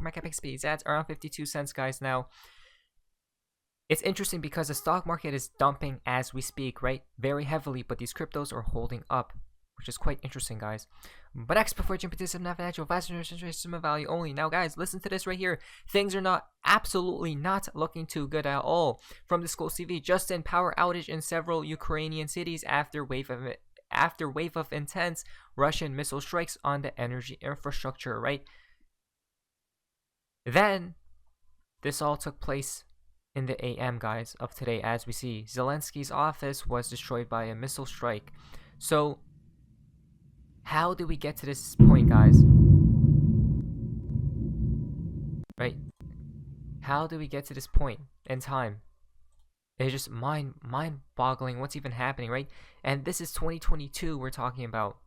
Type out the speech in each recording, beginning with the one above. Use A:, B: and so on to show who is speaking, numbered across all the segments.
A: market cap XRP is at around 52 cents, guys. Now, it's interesting because the stock market is dumping as we speak, right? Very heavily, but these cryptos are holding up, which is quite interesting, guys. But next, before I jump into some financial advice, some value only. Now, guys, listen to this right here. Things are absolutely not looking too good at all. From the School CV, just in power outage in several Ukrainian cities after wave of intense Russian missile strikes on the energy infrastructure, right? Then, this all took place in the AM, guys, of today. As we see, Zelensky's office was destroyed by a missile strike. So, how did we get to this point, guys? Right? How did we get to this point in time? It's just mind-boggling what's even happening, right? And this is 2022 we're talking about.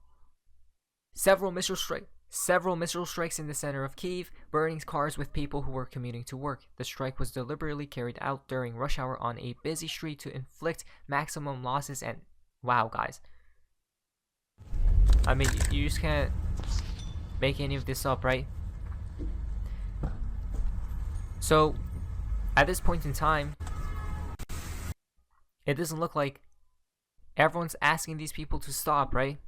A: Several missile strikes in the center of Kyiv, burning cars with people who were commuting to work. The strike was deliberately carried out during rush hour on a busy street to inflict maximum losses and... Wow, guys. I mean, you just can't make any of this up, right? So, at this point in time, it doesn't look like everyone's asking these people to stop, right?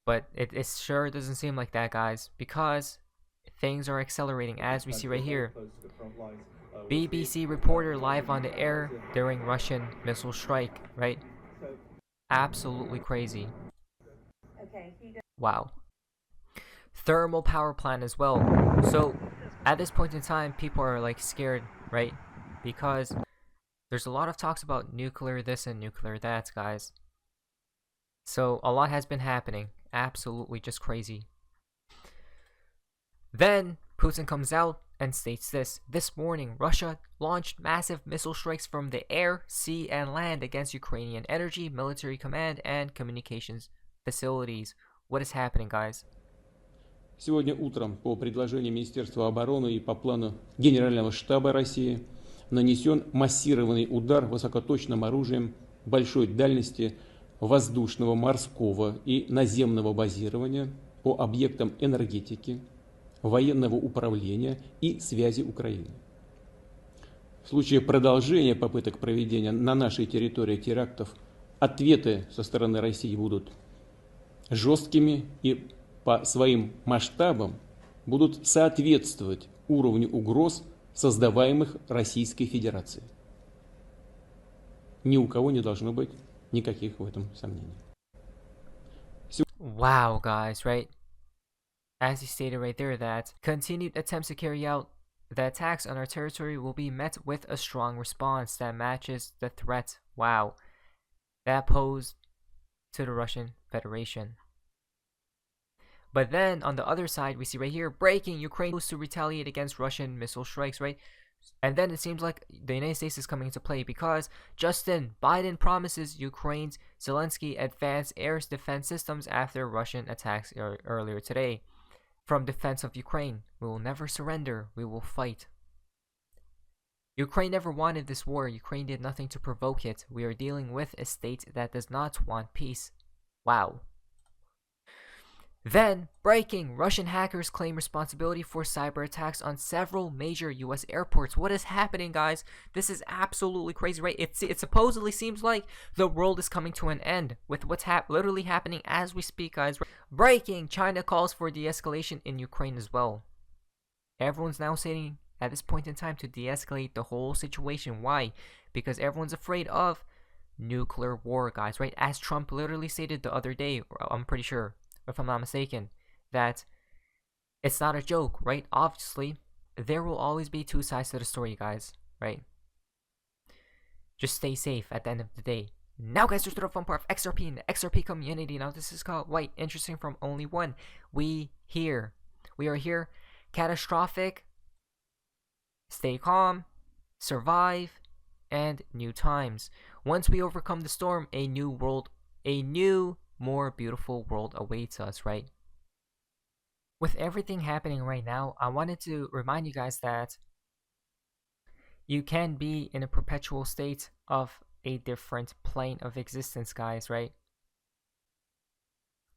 A: But it sure doesn't seem like that, guys, because things are accelerating, as we see right here. BBC reporter live on the air during Russian missile strike, right? Absolutely crazy. Wow. Thermal power plant as well. So at this point in time, people are like scared, right? Because there's a lot of talks about nuclear this and nuclear that, guys. So a lot has been happening. Absolutely just crazy. Then Putin comes out and states this morning, Russia launched massive missile strikes from the air, sea, and land against Ukrainian energy, military command, and communications facilities. What is happening, guys?
B: Сегодня утром по предложению Министерства обороны и по плану Генерального штаба России нанесен массированный удар высокоточным оружием большой дальности воздушного, морского и наземного базирования по объектам энергетики, военного управления и связи Украины. В случае продолжения попыток проведения на нашей территории терактов, ответы со стороны России будут жесткими и по своим масштабам будут соответствовать уровню угроз, создаваемых Российской Федерацией. Ни у кого не должно быть никаких в этом сомнений.
A: Wow, guys, right? As he stated right there, that continued attempts to carry out the attacks on our territory will be met with a strong response that matches the threat, wow, that posed to the Russian Federation. But then, on the other side, we see right here, breaking, Ukraine goes to retaliate against Russian missile strikes, right? And then it seems like the United States is coming into play because Justin Biden promises Ukraine's Zelensky advanced air defense systems after Russian attacks earlier today. From defense of Ukraine, we will never surrender, we will fight. Ukraine never wanted this war. Ukraine did nothing to provoke it. We are dealing with a state that does not want peace. Wow. Then, breaking, Russian hackers claim responsibility for cyber attacks on several major US airports. What is happening, guys? This is absolutely crazy, right? It supposedly seems like the world is coming to an end with what's literally happening as we speak, guys. Breaking, China calls for de-escalation in Ukraine as well. Everyone's now saying at this point in time to de-escalate the whole situation. Why? Because everyone's afraid of nuclear war, guys, right? As Trump literally stated the other day, I'm pretty sure, if I'm not mistaken, that it's not a joke, right? Obviously, there will always be two sides to the story, guys, right? Just stay safe at the end of the day. Now, guys, there's the fun part of XRP and the XRP community. Now, this is called White, interesting from only one. We are here, catastrophic, stay calm, survive, and new times. Once we overcome the storm, a new more beautiful world awaits us, right? With everything happening right now, I wanted to remind you guys that you can be in a perpetual state of a different plane of existence, guys, right?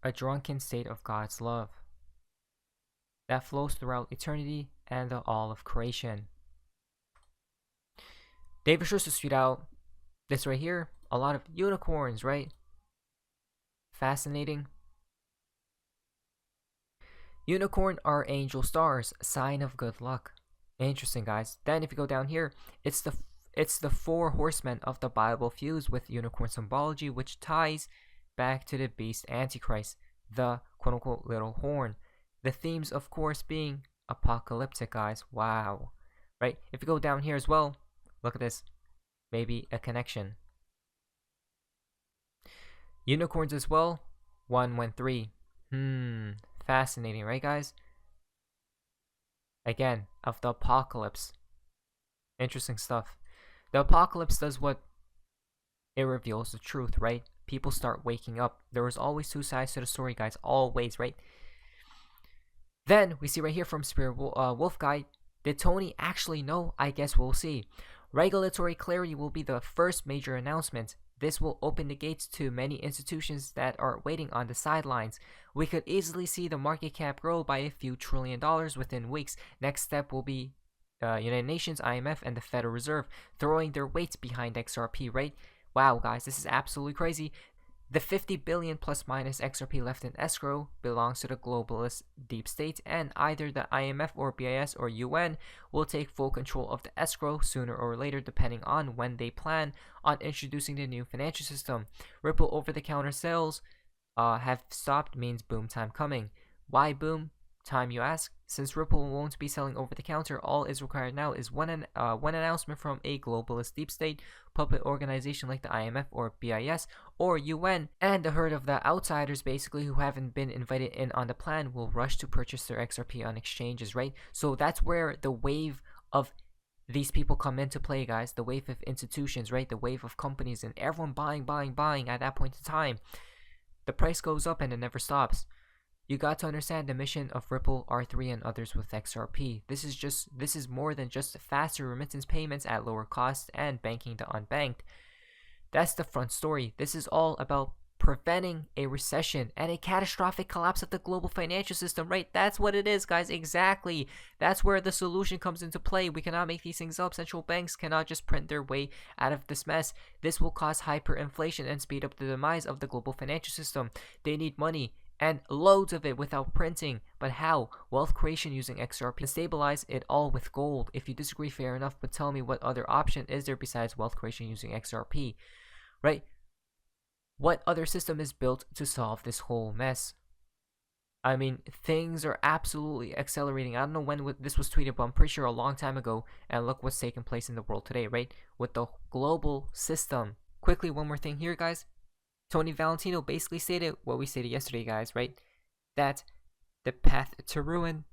A: A drunken state of God's love that flows throughout eternity and the all of creation. David Schuster tweeted out this right here. A lot of unicorns, right? Fascinating. Unicorn are angel stars, sign of good luck. Interesting, guys. Then if you go down here, it's the four horsemen of the Bible fused with unicorn symbology, which ties back to the beast Antichrist, the quote-unquote little horn. The themes, of course, being apocalyptic, guys. Wow. Right? If you go down here as well, look at this. Maybe a connection. Unicorns as well. 113. Fascinating, right, guys? Again, of the apocalypse. Interesting stuff. The apocalypse does what? It reveals the truth, right? People start waking up. There was always two sides to the story, guys. Always, right? Then we see right here from Spirit Wolf Guy. Did Tony actually know? I guess we'll see. Regulatory clarity will be the first major announcement. This will open the gates to many institutions that are waiting on the sidelines. We could easily see the market cap grow by a few $1 trillion within weeks. Next step will be United Nations, IMF, and the Federal Reserve throwing their weights behind XRP, right? Wow, guys, this is absolutely crazy. The 50 billion plus minus XRP left in escrow belongs to the globalist deep state, and either the IMF or BIS or UN will take full control of the escrow sooner or later, depending on when they plan on introducing the new financial system. Ripple over-the-counter sales have stopped means boom time coming. Why boom time, you ask? Since Ripple won't be selling over the counter, all is required now is one announcement from a globalist deep state puppet organization like the IMF or BIS or UN, and the herd of the outsiders basically who haven't been invited in on the plan will rush to purchase their XRP on exchanges, right? So that's where the wave of these people come into play, guys. The wave of institutions, right? The wave of companies and everyone buying at that point in time. The price goes up and it never stops. You got to understand the mission of Ripple, R3, and others with XRP. This is more than just faster remittance payments at lower cost and banking the unbanked. That's the front story. This is all about preventing a recession and a catastrophic collapse of the global financial system, right? That's what it is, guys. Exactly. That's where the solution comes into play. We cannot make these things up. Central banks cannot just print their way out of this mess. This will cause hyperinflation and speed up the demise of the global financial system. They need money, and loads of it without printing. But how? Wealth creation using XRP. Stabilize it all with gold. If you disagree, fair enough, but tell me what other option is there besides wealth creation using XRP, right? What other system is built to solve this whole mess? I mean, things are absolutely accelerating. I don't know when this was tweeted, but I'm pretty sure a long time ago. And look what's taking place in the world today, right? With the global system. Quickly, one more thing here, guys. Tony Valentino basically stated what we stated yesterday, guys, right? That the path to ruin,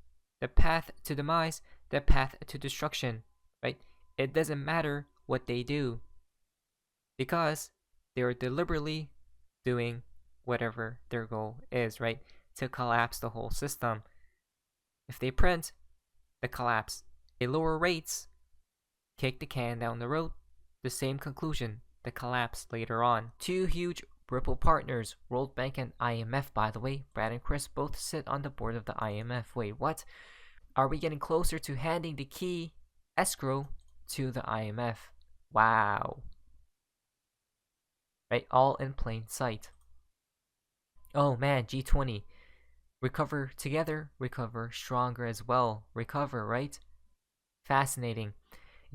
A: the path to demise, the path to destruction, right? It doesn't matter what they do because they are deliberately doing whatever their goal is, right? To collapse the whole system. If they print, the collapse. They lower rates, kick the can down the road, the same conclusion, the collapse later on. Two huge Ripple partners, World Bank and IMF, by the way. Brad and Chris both sit on the board of the IMF. Wait, what? Are we getting closer to handing the key escrow to the IMF? Wow. Right, all in plain sight. Oh man, G20. Recover together, recover stronger as well. Recover, right? Fascinating.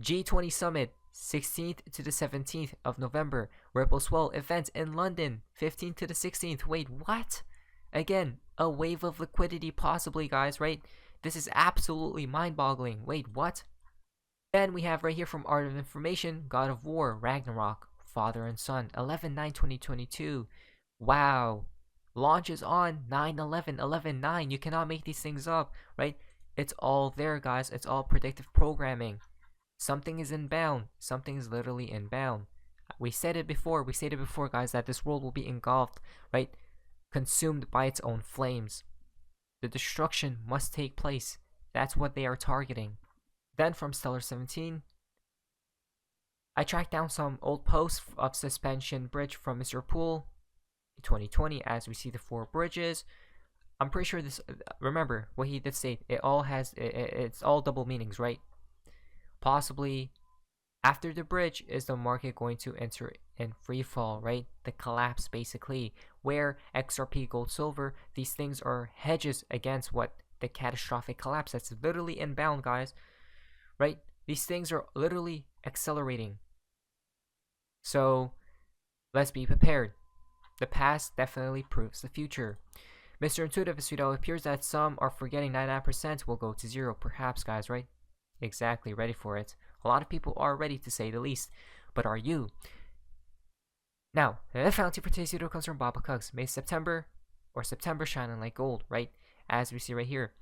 A: G20 Summit, 16th to the 17th of November. Ripple Swell event in London, 15th to the 16th. Wait, what? Again, a wave of liquidity possibly, guys, right? This is absolutely mind-boggling. Wait, what? Then we have right here from Art of Information, God of War, Ragnarok, Father and Son, 11/9/2022. Wow. Launches on 9/11/11/9. You cannot make these things up, right? It's all there, guys. It's all predictive programming. Something is inbound. Something is literally inbound. We said it before, guys, that this world will be engulfed, right? Consumed by its own flames. The destruction must take place. That's what they are targeting. Then from Stellar 17, I tracked down some old posts of Suspension Bridge from Mr. Pool in 2020 as we see the four bridges. I'm pretty sure this. Remember what he did say. It all has. It's all double meanings, right? Possibly after the bridge, is the market going to enter in free fall, right? The collapse, basically, where XRP, gold, silver, these things are hedges against what? The catastrophic collapse that's literally inbound, guys, right? These things are literally accelerating. So let's be prepared. The past definitely proves the future. Mr. Intuitive, it appears that some are forgetting 99% will go to zero. Perhaps, guys, right? Exactly, ready for it. A lot of people are ready, to say the least. But are you? Now, the fountain for today's video comes from Baba Cugs. May September shining like gold, right? As we see right here.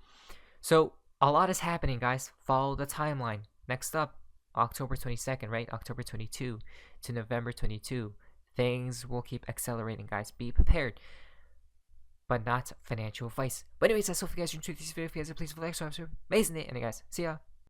A: So, a lot is happening, guys. Follow the timeline. Next up, October 22nd, right? October 22 to November 22. Things will keep accelerating, guys. Be prepared. But not financial advice. But anyways, that's all for you guys. Enjoyed this video. If you guys please like, subscribe. Amazing day. And guys, see ya.